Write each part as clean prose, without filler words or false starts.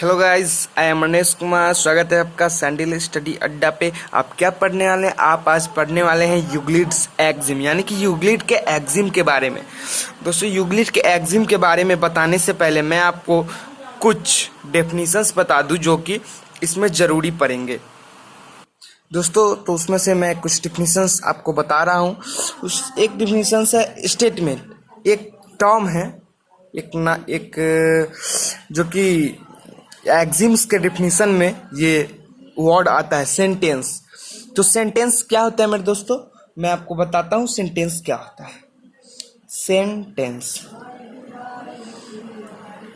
Hello guys, I am Manish Kumar. स्वागत है आपका सैंडल स्टडी अड्डा पे। आप क्या पढ़ने वाले हैं? आप आज पढ़ने वाले हैं यूक्लिड्स एक्जिम, यानी कि यूक्लिड के एक्जिम के बारे में। दोस्तों, यूक्लिड के एक्जिम के बारे में बताने से पहले मैं आपको कुछ डेफिनेशंस बता दूं जो कि इसमें ज़रूरी पड़ेंगे। दोस्तों, तो उसमें से मैं कुछ डेफिनेशंस आपको बता रहा हूँ। एक डेफिनेशन है स्टेटमेंट, एक टर्म है, एक जो कि एक्जिम्स के डेफिनेशन में ये वर्ड आता है सेंटेंस। तो सेंटेंस क्या होता है मेरे दोस्तों? मैं आपको बताता हूँ सेंटेंस क्या होता है। सेंटेंस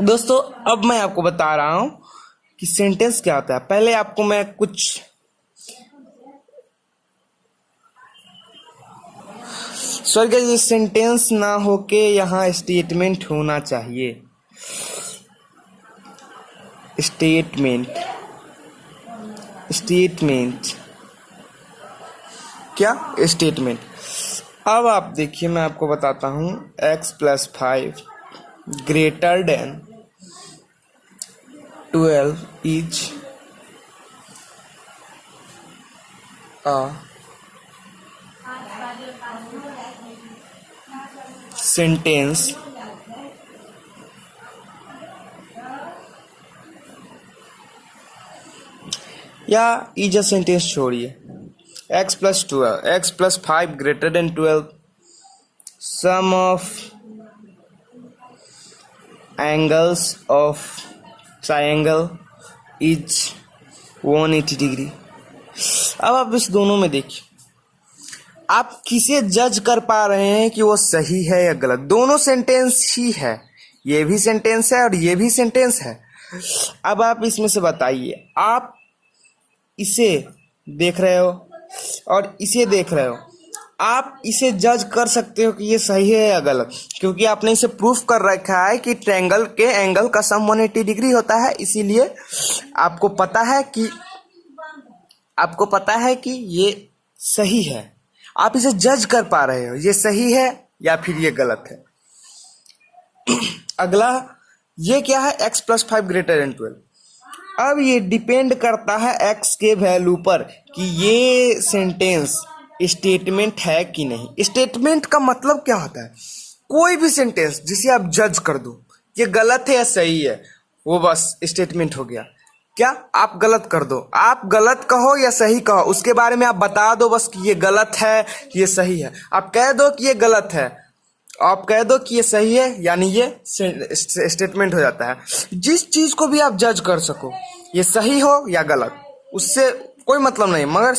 दोस्तों, अब मैं आपको बता रहा हूँ कि सेंटेंस क्या होता है। पहले आपको मैं कुछ ये सेंटेंस ना होके यहाँ स्टेटमेंट होना चाहिए। स्टेटमेंट क्या? स्टेटमेंट। अब आप देखिए, मैं आपको बताता हूँ। x+5 greater than 12 is a sentence या इज अ सेंटेंस छोड़िए। x+5 greater than 12, sum of angles of triangle is 180 degree. अब आप इस दोनों में देखिए, आप किसे जज कर पा रहे हैं कि वो सही है या गलत? दोनों सेंटेंस ही है, ये भी सेंटेंस है और ये भी सेंटेंस है। अब आप इसमें से बताइए, आप इसे देख रहे हो और इसे देख रहे हो, आप इसे जज कर सकते हो कि ये सही है या गलत, क्योंकि आपने इसे प्रूफ कर रखा है कि ट्रायंगल के एंगल का सम 180 डिग्री होता है। इसीलिए आपको पता है कि ये सही है। आप इसे जज कर पा रहे हो, ये सही है या फिर ये गलत है। अगला ये क्या है? x+5 greater than 12। अब ये डिपेंड करता है x के वैल्यू पर कि ये सेंटेंस स्टेटमेंट है कि नहीं। स्टेटमेंट का मतलब क्या होता है? कोई भी सेंटेंस जिसे आप जज कर दो ये गलत है या सही है, वो बस स्टेटमेंट हो गया। क्या? आप गलत कर दो, आप गलत कहो या सही कहो, उसके बारे में आप बता दो बस कि ये गलत है, ये सही है। आप कह दो कि ये गलत है, आप कह दो कि ये सही है, यानी ये स्टेटमेंट हो जाता है। जिस चीज को भी आप जज कर सको, ये सही हो या गलत, उससे कोई मतलब नहीं, मगर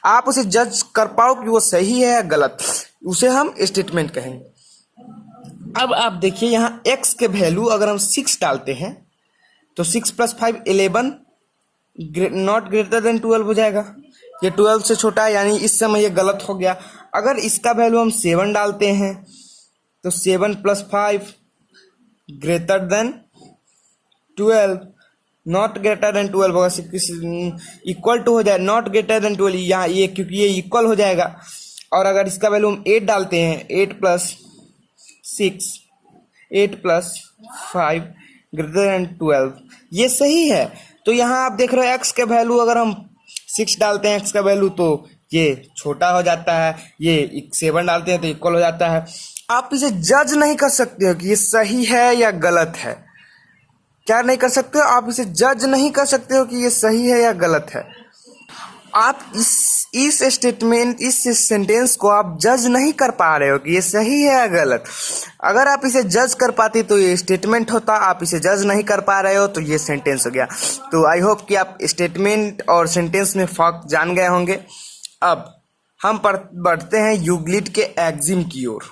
आप उसे जज कर पाओ कि वो सही है या गलत, उसे हम स्टेटमेंट कहेंगे। अब आप देखिए, यहाँ x के वैल्यू अगर हम 6 डालते हैं तो 6+5 11 नॉट ग्रेटर देन 12 हो जाएगा। ये 12 से छोटा है, यानी इस समय ये गलत हो गया। अगर इसका वैल्यू हम 7 डालते हैं तो 7+5 greater than 12, not greater than 12 होगा, इक्वल टू हो जाए नॉट ग्रेटर देन 12, यहाँ ये क्योंकि ये इक्वल हो जाएगा। और अगर इसका वैल्यू हम 8 डालते हैं, 8+5 ग्रेटर देन 12, ये सही है। तो यहाँ आप देख रहे हो x के वैल्यू अगर हम 6 डालते हैं, x का वैल्यू, तो ये छोटा हो जाता है, ये 7 डालते हैं तो इक्वल हो जाता है। आप इसे जज नहीं कर सकते हो कि ये सही है या गलत है। क्या नहीं कर सकते हो? आप इसे जज नहीं कर सकते हो कि ये सही है या गलत है। आप इस सेंटेंस को आप जज नहीं कर पा रहे हो कि ये सही है या गलत। अगर आप इसे जज कर पाते तो ये स्टेटमेंट होता, आप इसे जज नहीं कर पा रहे हो तो ये सेंटेंस हो गया। तो आई होप कि आप स्टेटमेंट और सेंटेंस में फर्क जान गए होंगे। अब हम बढ़ते हैं यूक्लिड के एक्जिम की ओर।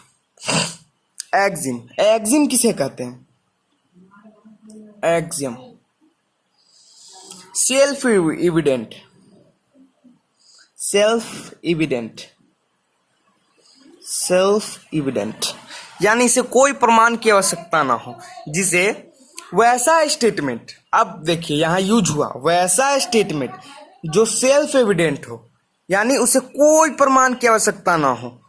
एक्जिम किसे कहते हैं? एक्जिम सेल्फ इविडेंट, यानी इसे कोई प्रमाण की आवश्यकता ना हो, जिसे वैसा स्टेटमेंट, अब देखिए यहाँ यूज हुआ वैसा स्टेटमेंट जो सेल्फ एविडेंट हो, यानी उसे कोई प्रमाण की आवश्यकता ना हो,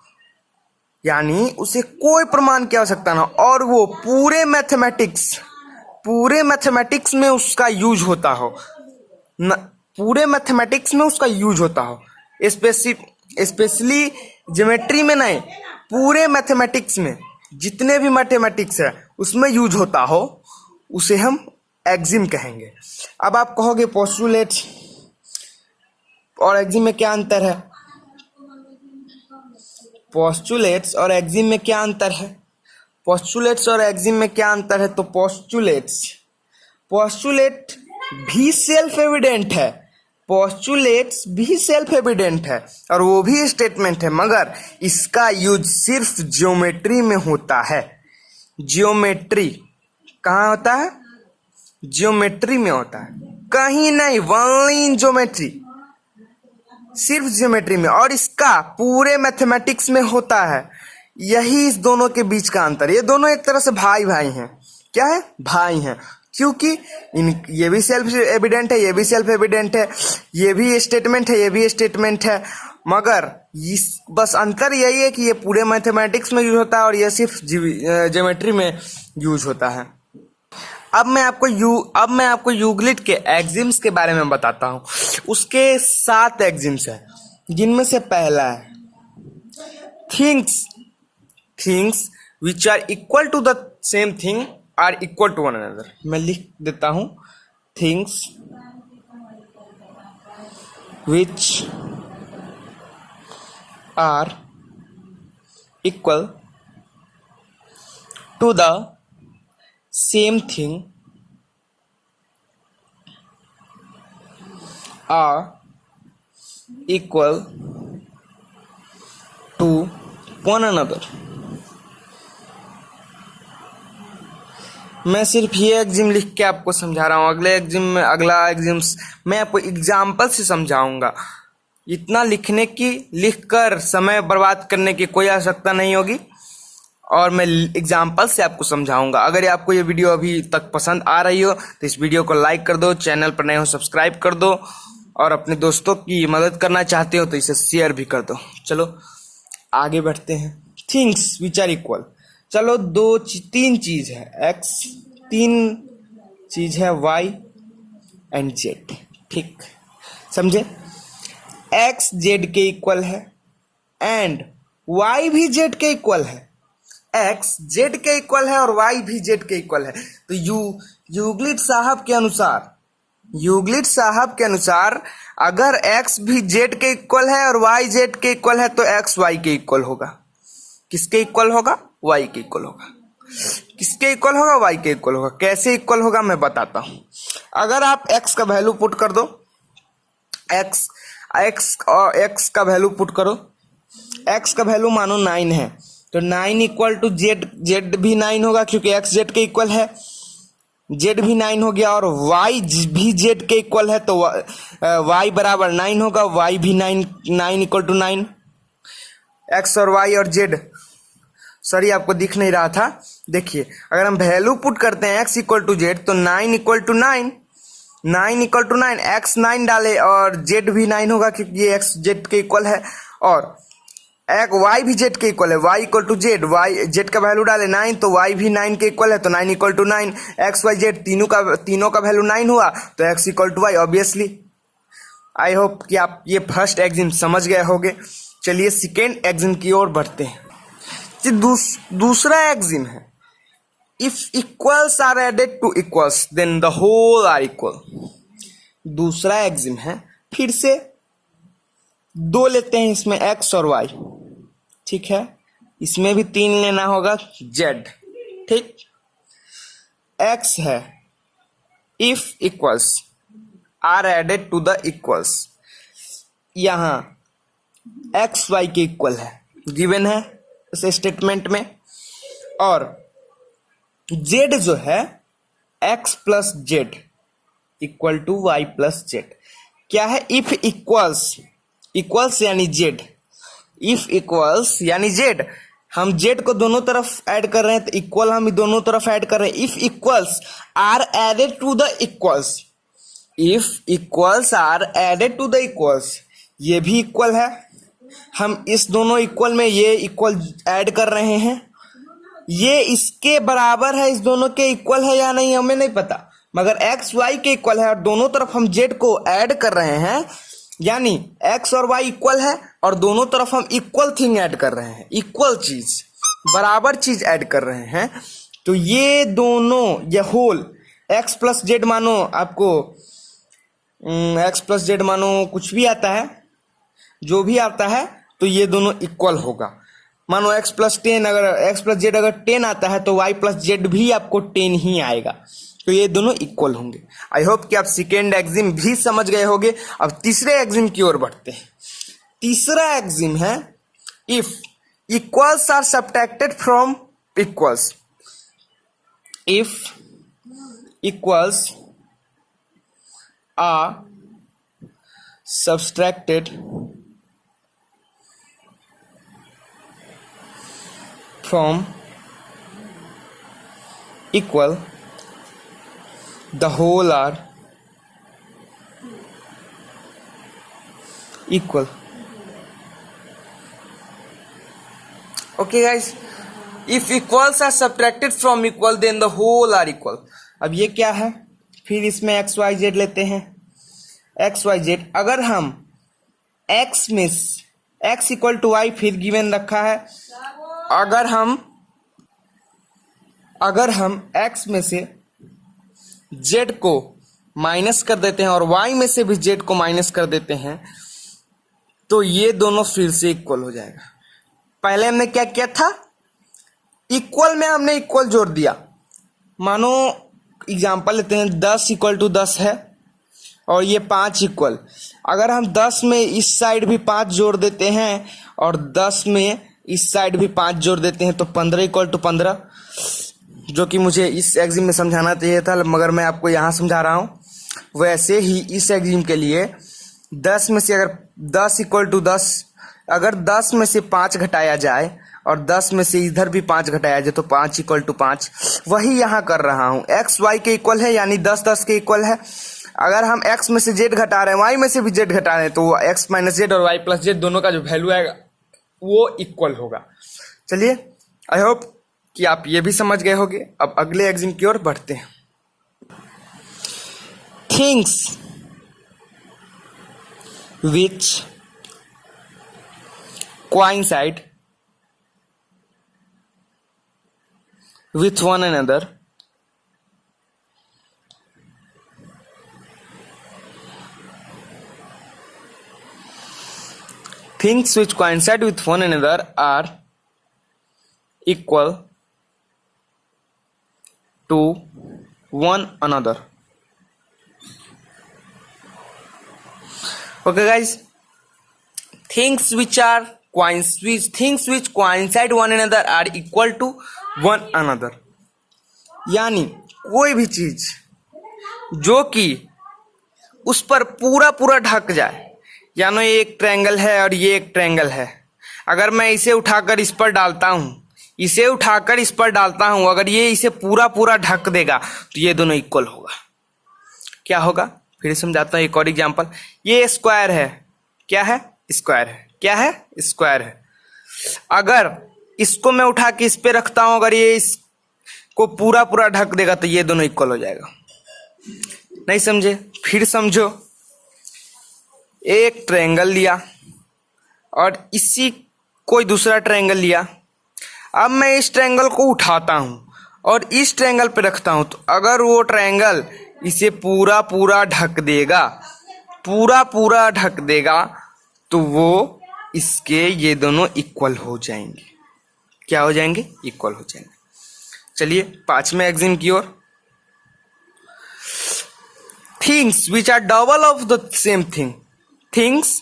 और वो पूरे पूरे मैथमेटिक्स में उसका यूज होता हो, पूरे मैथमेटिक्स में उसका यूज होता हो, स्पेशली ज्योमेट्री में नहीं, पूरे मैथमेटिक्स में जितने भी मैथमेटिक्स है उसमें यूज होता हो, उसे हम एक्सिम कहेंगे। अब आप कहोगे पोस्टुलेट और एक्सिम में क्या अंतर है? पोस्टुलेट्स और एक्सिम में क्या अंतर है? पोस्टुलेट्स और एक्सिम में क्या अंतर है? तो पोस्टुलेट भी सेल्फ एविडेंट है, पोस्टुलेट्स भी सेल्फ एविडेंट है और वो भी स्टेटमेंट है, मगर इसका यूज सिर्फ ज्योमेट्री में होता है। ज्योमेट्री कहाँ होता है? ज्योमेट्री में होता है, कहीं नहीं, ओनली इन ज्योमेट्री, सिर्फ ज्योमेट्री में, और इसका पूरे मैथमेटिक्स में होता है। यही इस दोनों के बीच का अंतर। ये दोनों एक तरह से भाई भाई हैं। क्या है? भाई हैं, क्योंकि ये भी सेल्फ एविडेंट है, ये भी सेल्फ एविडेंट है, ये भी स्टेटमेंट है, ये भी स्टेटमेंट है, मगर इस बस अंतर यही है कि ये पूरे मैथमेटिक्स में यूज होता है और ये सिर्फ ज्योमेट्री में यूज होता है। अब मैं आपको यूक्लिड के एक्सिम्स के बारे में बताता हूँ। उसके 7 एक्सिम्स हैं, जिनमें से पहला है things which are equal to the same thing are equal to one another. मैं लिख देता हूं, things which are equal to the same thing are equal to one another. मैं सिर्फ ये एग्जिम लिख के आपको समझा रहा हूँ। अगला एग्जिम्स मैं आपको एग्जाम्पल से समझाऊंगा। इतना लिखकर समय बर्बाद करने की कोई आवश्यकता नहीं होगी और मैं एग्जाम्पल से आपको समझाऊंगा। अगर आपको ये वीडियो अभी तक पसंद आ रही हो तो इस वीडियो को लाइक कर दो, चैनल पर नए हो सब्सक्राइब कर दो और अपने दोस्तों की मदद करना चाहते हो तो इसे शेयर भी कर दो। चलो आगे बढ़ते हैं। थिंग्स विच आर इक्वल, चलो 3 चीज है, x, 3 चीज है y एंड z। ठीक समझे? x z के इक्वल है एंड y भी z के इक्वल है। x z के इक्वल है और y भी z के इक्वल है। तो यूक्लिड साहब के अनुसार अगर x भी z के इक्वल है और y z के इक्वल है तो x y के इक्वल होगा। किसके इक्वल होगा? y के इक्वल होगा। किसके इक्वल होगा? y के इक्वल होगा। कैसे इक्वल होगा मैं बताता हूं। अगर आप x का वैल्यू पुट कर दो, x का वैल्यू पुट करो, x का वैल्यू मानो 9 है तो 9 इक्वल टू z भी 9 होगा क्योंकि x z के इक्वल है, z भी 9 हो गया और y भी z के इक्वल है तो y बराबर 9 होगा, y भी 9 इक्वल टू 9। x और y और z, सॉरी आपको दिख नहीं रहा था, देखिए अगर हम वैल्यू पुट करते हैं x इक्वल टू जेड तो 9 equal to 9 equal to 9, x 9 डाले और z भी 9 होगा क्योंकि ये x z के इक्वल है और y भी z के इक्वल है, y equal to z, y z का वैल्यू डाले 9 तो y भी 9 के इक्वल है तो 9 equal to 9, x y z तीनों का वैल्यू 9 हुआ तो x equal to y obviously. I hope कि आप ये फर्स्ट एक्सिम समझ गए होंगे। चलिए सेकेंड एक्सिम की ओर बढ़ते हैं। दूसरा एक्सिम है if equals are added to equals then the whole are equal. दूसरा एक्सिम है, फिर से 2 लेते हैं इसमें x और y, ठीक है, इसमें भी 3 लेना होगा z। ठीक, x है if equals are added to the equals, यहां x y के इक्वल है, गिवन है इस स्टेटमेंट में, और z जो है x plus z equal to y plus z. क्या है? इफ इक्वल्स यानी z, इफ इक्वल्स यानी z, हम z को दोनों तरफ ऐड कर रहे हैं तो इक्वल हम दोनों तरफ ऐड कर रहे हैं। If equals are added to the equals, if equals are added to the equals, ये भी इक्वल है, हम इस दोनों इक्वल में ये इक्वल ऐड कर रहे हैं ये इसके बराबर है, इस दोनों के इक्वल है या नहीं हमें नहीं पता, मगर एक्स वाई के इक्वल है और दोनों तरफ हम जेड को ऐड कर रहे हैं, यानी एक्स और वाई इक्वल है और दोनों तरफ हम इक्वल थिंग ऐड कर रहे हैं, इक्वल चीज, बराबर चीज ऐड कर रहे हैं। तो ये दोनों, ये होल एक्स प्लस जेड मानो आपको एक्स प्लस जेड मानो कुछ भी आता है, जो भी आता है, तो ये दोनों इक्वल होगा। मानो एक्स प्लस 10, अगर एक्स प्लस जेड अगर 10 आता है तो वाई प्लस जेड भी आपको 10 ही आएगा, तो ये दोनों इक्वल होंगे। आई होप कि आप सेकेंड एक्सिम भी समझ गए होंगे। अब तीसरे एक्सिम की ओर बढ़ते हैं। तीसरा एक्सिम है if equals are subtracted from equals, इफ equals are subtracted from equal, the whole are equal. Okay guys, if equals are subtracted from equal then the whole are equal. अब ये क्या है, फिर इसमें एक्स वाई जेड लेते हैं। X y Z, अगर हम एक्स में एक्स इक्वल टू वाई फिर गिवन रखा है, अगर हम एक्स में से जेड को माइनस कर देते हैं और वाई में से भी जेड को माइनस कर देते हैं, तो ये दोनों फिर से इक्वल हो जाएगा। पहले हमने क्या किया था, इक्वल में हमने इक्वल जोड़ दिया। मानो एग्जाम्पल लेते हैं, 10 इक्वल टू 10 है और ये 5 इक्वल, अगर हम 10 में इस साइड भी 5 जोड़ देते हैं और 10 में इस साइड भी 5 जोड़ देते हैं तो 15 इक्वल टू 15, जो कि मुझे इस एग्जिम में समझाना चाहिए था मगर मैं आपको यहाँ समझा रहा हूँ। वैसे ही इस एग्जिम के लिए 10 में से अगर 10 इक्वल टू 10, अगर 10 में से 5 घटाया जाए और 10 में से इधर भी 5 घटाया जाए तो 5 इक्वल टू 5, वही यहाँ कर रहा हूँ। एक्स वाई के इक्वल है यानी 10 10 के इक्वल है। अगर हम एक्स में से जेड घटा रहे हैं, वाई में से भी जेड घटा रहे हैं, तो एक्स माइनस जेड और वाई प्लस जेड दोनों का जो वैल्यू आएगा वो इक्वल होगा। चलिए, आई होप कि आप ये भी समझ गए होंगे। अब अगले एग्जाम की ओर बढ़ते हैं। Things which coincide with one another things which coincide with one another are equal to one another. Okay guys, things which coincide one another are equal to one another, यानी कोई भी चीज जो कि उस पर पूरा पूरा ढक जाए, यानी ये एक ट्रायंगल है और ये एक ट्रायंगल है, अगर मैं इसे उठाकर इस पर डालता हूं, इसे उठाकर इस पर डालता हूं, अगर ये इसे पूरा पूरा ढक देगा तो ये दोनों इक्वल होगा। क्या होगा, फिर समझाता हूं एक और एग्जांपल। ये स्क्वायर है, क्या है, स्क्वायर है, क्या है, स्क्वायर है। अगर इसको मैं उठा के इस पे रखता हूं, अगर ये इसको पूरा पूरा ढक देगा तो ये दोनों इक्वल हो जाएगा। नहीं समझे, फिर समझो। एक ट्रायंगल लिया और इसी कोई दूसरा ट्रायंगल लिया, अब मैं इस ट्रायंगल को उठाता हूं और इस ट्रायंगल पे रखता हूं, तो अगर वो ट्रायंगल इसे पूरा पूरा ढक देगा, पूरा पूरा ढक देगा, तो वो इसके ये दोनों इक्वल हो जाएंगे। क्या हो जाएंगे, इक्वल हो जाएंगे। चलिए पांचवें एग्जाम की ओर। Things which are double of the same thing, things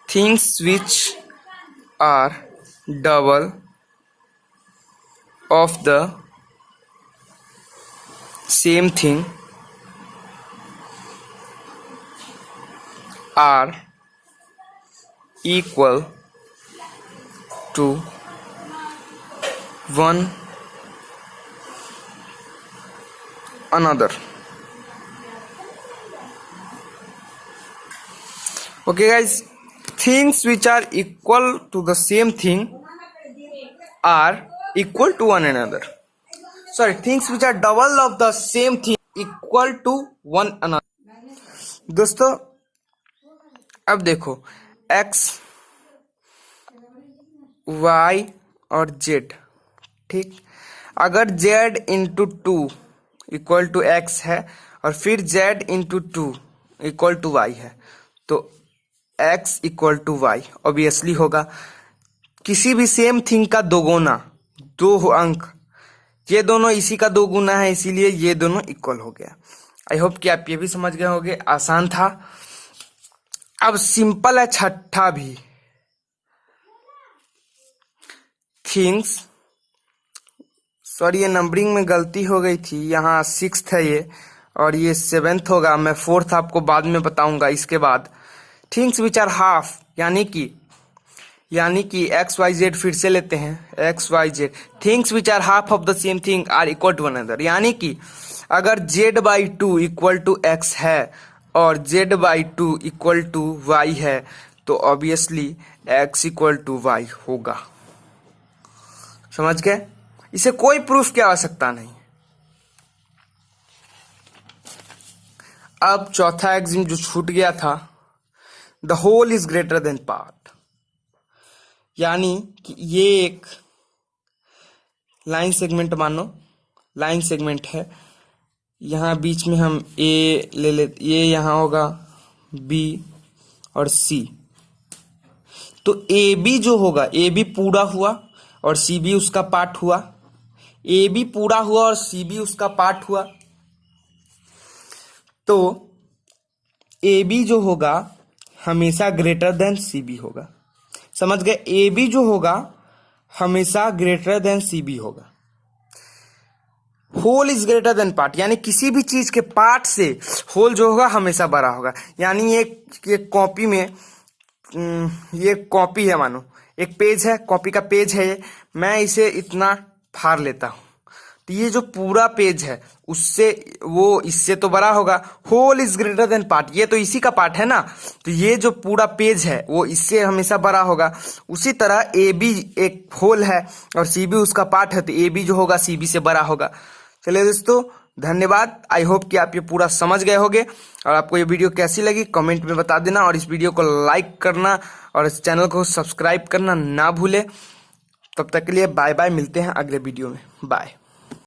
which are double of the same thing are equal to one another. Okay guys, things which are equal to the same thing are equal to one another. Sorry, things which are double of the same thing equal to one another. दोस्तों अब देखो x, y और z, ठीक. अगर z into two equal to x है और फिर z into two equal to y है तो x equal to y obviously होगा. किसी भी सेम थिंग का दोगुना, दो अंक, ये दोनों इसी का दो गुना है, इसीलिए ये दोनों इक्वल हो गया. आई होप कि आप ये भी समझ गए होंगे. आसान था. अब सिंपल है छठा भी. थिंग्स, सॉरी ये नंबरिंग में गलती हो गई थी, यहाँ 6th है ये और ये 7th होगा. मैं 4th आपको बाद में बताऊंगा इसके बाद. थिंग्स विच आर हाफ, यानी कि एक्स वाई जेड फिर से लेते हैं. X y z, things which are half of the same thing are equal to one another. यानी कि अगर z by two equal to x है और z by two equal to y है तो obviously x equal to y होगा. समझ गए? इसे कोई प्रूफ की आवश्यकता नहीं. अब चौथा एक्सिम जो छूट गया था, the whole is greater than part. यानी कि ये एक लाइन सेगमेंट, मानो लाइन सेगमेंट है. यहाँ बीच में हम ए ले लेते, ये यहाँ होगा बी और सी. तो ए बी जो होगा, ए बी पूरा हुआ और सी बी उसका पार्ट हुआ. ए बी पूरा हुआ और सी बी उसका पार्ट हुआ. तो ए बी जो होगा हमेशा ग्रेटर देन सी बी होगा. समझ गए? ए बी जो होगा हमेशा ग्रेटर देन सी बी होगा. Whole is greater than part, यानी किसी भी चीज के पार्ट से होल जो होगा हमेशा बड़ा होगा. यानी ये कॉपी में, ये कॉपी है, मानो एक पेज है, कॉपी का पेज है ये. मैं इसे इतना फाड़ लेता हूं तो ये जो पूरा पेज है उससे वो इससे तो बड़ा होगा. Whole is greater than part, ये तो इसी का पार्ट है ना, तो ये जो पूरा पेज है वो इससे हमेशा बड़ा होगा. उसी तरह ए बी एक होल है और सी बी उसका पार्ट है, तो ए बी जो होगा सी बी से बड़ा होगा. चलिए दोस्तों, धन्यवाद. आई होप कि आप ये पूरा समझ गए होंगे. और आपको ये वीडियो कैसी लगी कमेंट में बता देना और इस वीडियो को लाइक करना और इस चैनल को सब्सक्राइब करना ना भूले. तब तक के लिए बाय बाय, मिलते हैं अगले वीडियो में. बाय.